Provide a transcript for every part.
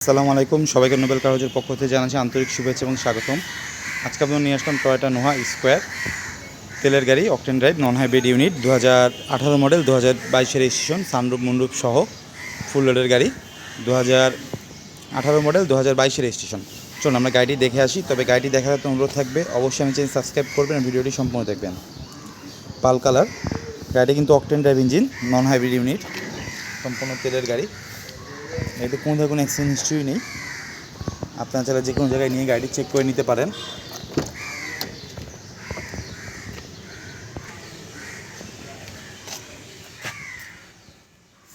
আসসালামু আলাইকুম, সবাইকে নোবেল কাগজের পক্ষ থেকে জানাচ্ছি আন্তরিক শুভেচ্ছা এবং স্বাগতম। আজকে আপনার নিয়ে আসলাম টয়োটা নোহা স্কোয়ার তেলের গাড়ি, অকটেন ড্রাইভ, নন hybrid unit, 2018 model, 2022 registration, sunroof moonroof সহ ফুল লোডের গাড়ি, 2018 মডেল, 2022 রেজিস্ট্রেশন। চলুন আমরা গাড়িটি দেখে আসি। তবে গাড়িটি দেখার তো অনুরোধ থাকবে, অবশ্যই আমি চ্যানেল সাবস্ক্রাইব করবেন, ভিডিওটি সম্পূর্ণ দেখবেন। পাল কালার গাড়িটি কিন্তু অকটেন ড্রাইভ ইঞ্জিন, নন হাইব্রিড ইউনিট, সম্পূর্ণ তেলের গাড়ি। এতে কোনো ধরনের কোনো অ্যাক্সিডেন্ট হিস্ট্রি নেই। আপনারা চাইলে যে কোনো জায়গায় নিয়ে গাড়ি চেক করে নিতে পারেন।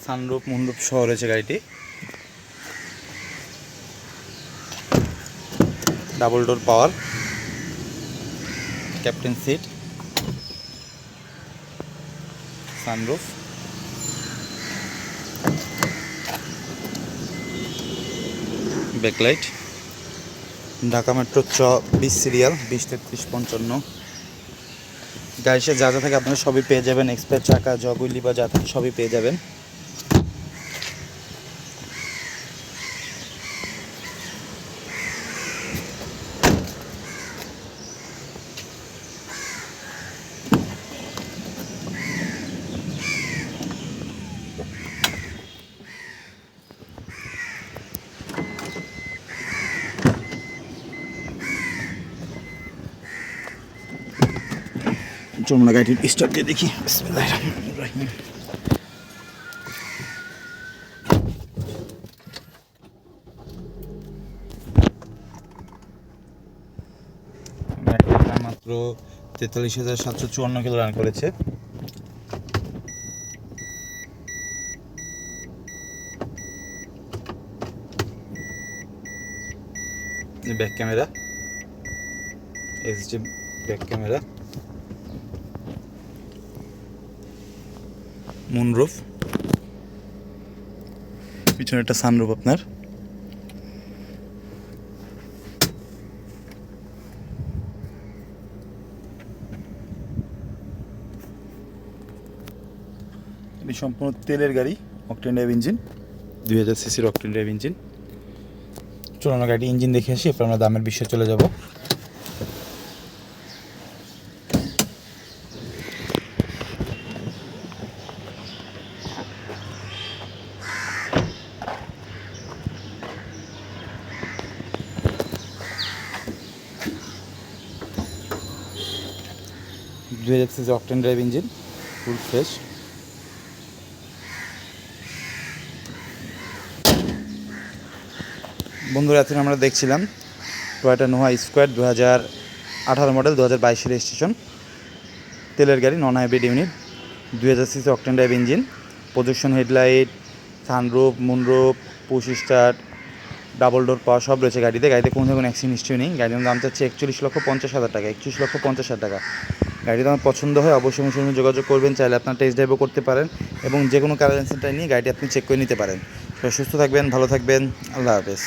সানরুফ মুনরুফ সহ রয়েছে গাড়িটি। Double door power, captain seat, sunroof, backlight, Dhaka metro 20 serial 20-33-55। গাড়ির সাথে যা যা থাকে আপনারা সবই পেয়ে যাবেন। এক্সপায়ার চাকা, জগুইলি বা যা থাকে সবই পেয়ে যাবেন। চলুন আমরা গাড়িটির স্টার্ট দিয়ে দেখি। বিসমিল্লাহির রহমানির রহিম। গাড়িটা মাত্র 43,754 কিলো রান করেছে। Back camera, HD back camera, moonroof, পিছনে একটা সানরুফ আপনার। এটি সম্পূর্ণ তেলের গাড়ি, অকটেন ড্রাইভ ইঞ্জিন, 2000 সিসির অকটেন ড্রাইভ ইঞ্জিন। চলুন আমরা গাড়ি ইঞ্জিন দেখে আসি, এরপর আমরা দামের বিষয়ে চলে যাব। Octane drive engine, full fresh. বন্ধুরা, এখন আমরা দেখছিলাম Toyota Noha square 2018 model, 2022 registration, তেলের গাড়ি, non hybrid unit, 2000 CC octane drive engine, projection headlight, sunroof moonroof, push start, double door power সব রয়েছে গাড়িতে। গাড়িতে কোনো ধরনের অ্যাক্সিডেন্ট হিস্ট্রি নেই। গাড়ির দাম চাচ্ছে 41,50,000 টাকা, 41,50,000 টাকা। গাড়িটা আমার পছন্দ হয়, অবশ্যই আমার সঙ্গে যোগাযোগ করবেন। চাইলে আপনার টেস্ট ড্রাইভও করতে পারেন এবং যে কোনো কালার সেন্টার নিয়ে গাড়িটি আপনি চেক করে নিতে পারেন। সুস্থ থাকবেন, ভালো থাকবেন, আল্লাহ হাফেজ।